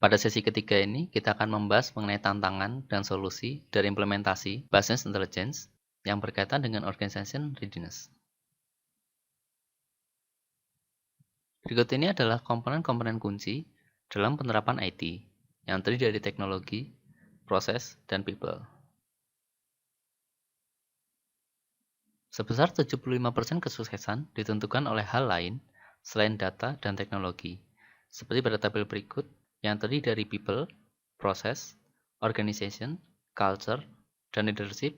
Pada sesi ketiga ini, kita akan membahas mengenai tantangan dan solusi dari implementasi Business Intelligence yang berkaitan dengan Organization Readiness. Berikut ini adalah komponen-komponen kunci dalam penerapan IT yang terdiri dari teknologi, proses, dan people. Sebesar 75% kesuksesan ditentukan oleh hal lain selain data dan teknologi, seperti pada tabel berikut yang terdiri dari people, proses, organization, culture, dan leadership,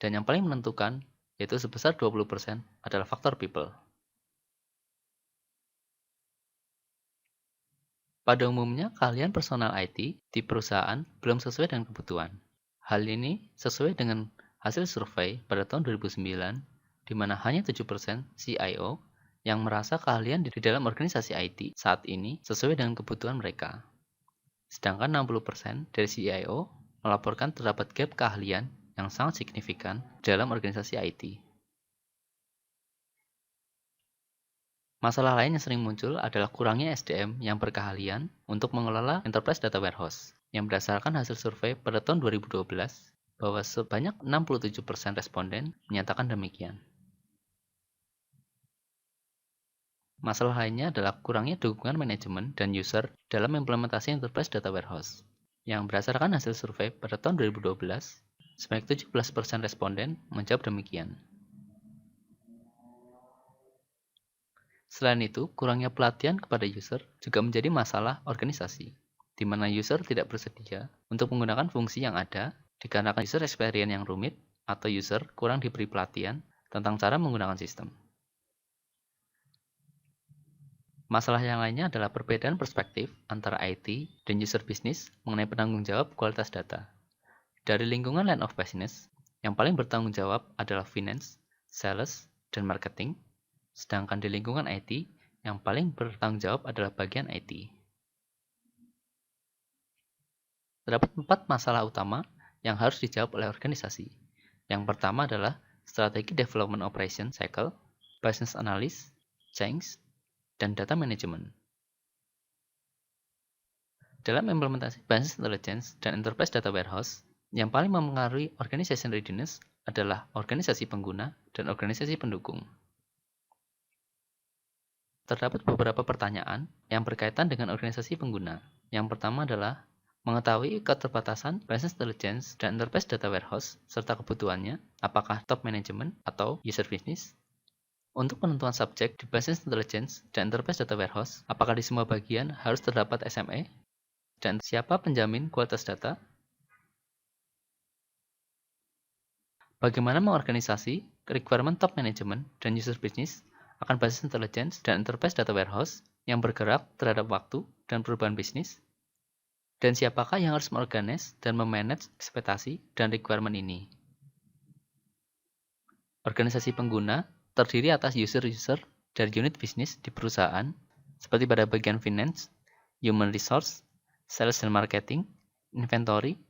dan yang paling menentukan, yaitu sebesar 20% adalah faktor people. Pada umumnya, keahlian personal IT di perusahaan belum sesuai dengan kebutuhan. Hal ini sesuai dengan hasil survei pada tahun 2009, di mana hanya 7% CIO yang merasa keahlian di dalam organisasi IT saat ini sesuai dengan kebutuhan mereka. Sedangkan 60% dari CIO melaporkan terdapat gap keahlian yang sangat signifikan dalam organisasi IT. Masalah lain yang sering muncul adalah kurangnya SDM yang berkeahlian untuk mengelola Enterprise Data Warehouse, yang berdasarkan hasil survei pada tahun 2012, bahwa sebanyak 67% responden menyatakan demikian. Masalah lainnya adalah kurangnya dukungan manajemen dan user dalam implementasi Enterprise Data Warehouse, yang berdasarkan hasil survei pada tahun 2012, sebanyak 17% responden menjawab demikian. Selain itu, kurangnya pelatihan kepada user juga menjadi masalah organisasi, di mana user tidak bersedia untuk menggunakan fungsi yang ada dikarenakan user experience yang rumit atau user kurang diberi pelatihan tentang cara menggunakan sistem. Masalah yang lainnya adalah perbedaan perspektif antara IT dan user bisnis mengenai penanggung jawab kualitas data. Dari lingkungan line of business, yang paling bertanggung jawab adalah finance, sales, dan marketing, sedangkan di lingkungan IT, yang paling bertanggung jawab adalah bagian IT. Terdapat 4 masalah utama yang harus dijawab oleh organisasi. Yang pertama adalah strategi development operation cycle, business analysis, change, dan data management. Dalam implementasi business intelligence dan enterprise data warehouse, yang paling mempengaruhi organization readiness adalah organisasi pengguna dan organisasi pendukung. Terdapat beberapa pertanyaan yang berkaitan dengan organisasi pengguna. Yang pertama adalah mengetahui keterbatasan business intelligence dan enterprise data warehouse serta kebutuhannya, apakah top management atau user business. Untuk penentuan subjek di business intelligence dan enterprise data warehouse, apakah di semua bagian harus terdapat SME, dan siapa penjamin kualitas data. Bagaimana mengorganisasi requirement top management dan user business akan basis intelligence dan enterprise data warehouse yang bergerak terhadap waktu dan perubahan bisnis, dan siapakah yang harus mengorganize dan memanage ekspektasi dan requirement ini. Organisasi pengguna terdiri atas user-user dari unit bisnis di perusahaan, seperti pada bagian finance, human resource, sales and marketing, inventory,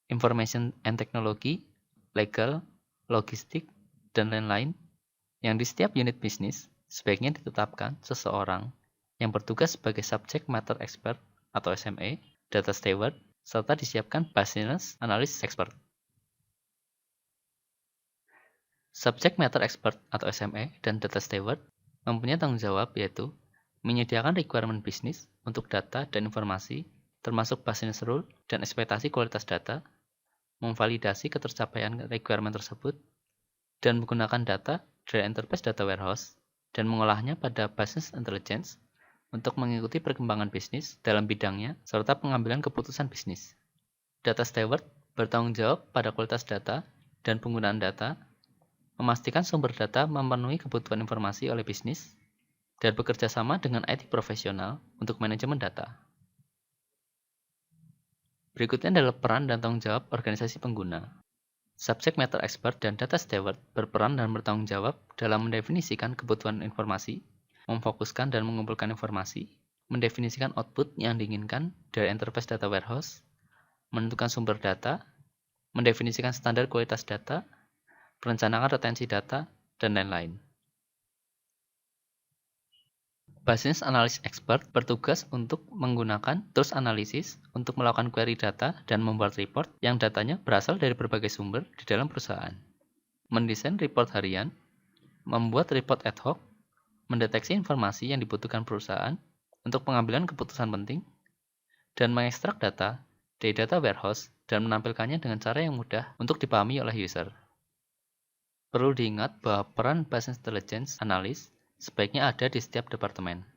information and technology, legal, logistik, dan lain-lain, yang di setiap unit bisnis sebaiknya ditetapkan seseorang yang bertugas sebagai subject matter expert atau SME, data steward, serta disiapkan business analyst expert. Subject matter expert atau SME dan data steward mempunyai tanggung jawab yaitu menyediakan requirement bisnis untuk data dan informasi, termasuk business rule dan ekspektasi kualitas data, memvalidasi ketercapaian requirement tersebut, dan menggunakan data dari Enterprise Data Warehouse dan mengolahnya pada Business Intelligence untuk mengikuti perkembangan bisnis dalam bidangnya serta pengambilan keputusan bisnis. Data Steward bertanggung jawab pada kualitas data dan penggunaan data, memastikan sumber data memenuhi kebutuhan informasi oleh bisnis, dan bekerja sama dengan IT profesional untuk manajemen data. Berikutnya adalah peran dan tanggung jawab organisasi pengguna. Subject matter expert dan data steward berperan dan bertanggung jawab dalam mendefinisikan kebutuhan informasi, memfokuskan dan mengumpulkan informasi, mendefinisikan output yang diinginkan dari Enterprise Data Warehouse, menentukan sumber data, mendefinisikan standar kualitas data, merencanakan retensi data, dan lain-lain. Business Analyst Expert bertugas untuk menggunakan tools analisis untuk melakukan query data dan membuat report yang datanya berasal dari berbagai sumber di dalam perusahaan. Mendesain report harian, membuat report ad hoc, mendeteksi informasi yang dibutuhkan perusahaan untuk pengambilan keputusan penting, dan mengekstrak data dari data warehouse dan menampilkannya dengan cara yang mudah untuk dipahami oleh user. Perlu diingat bahwa peran Business Intelligence Analyst sebaiknya ada di setiap departemen.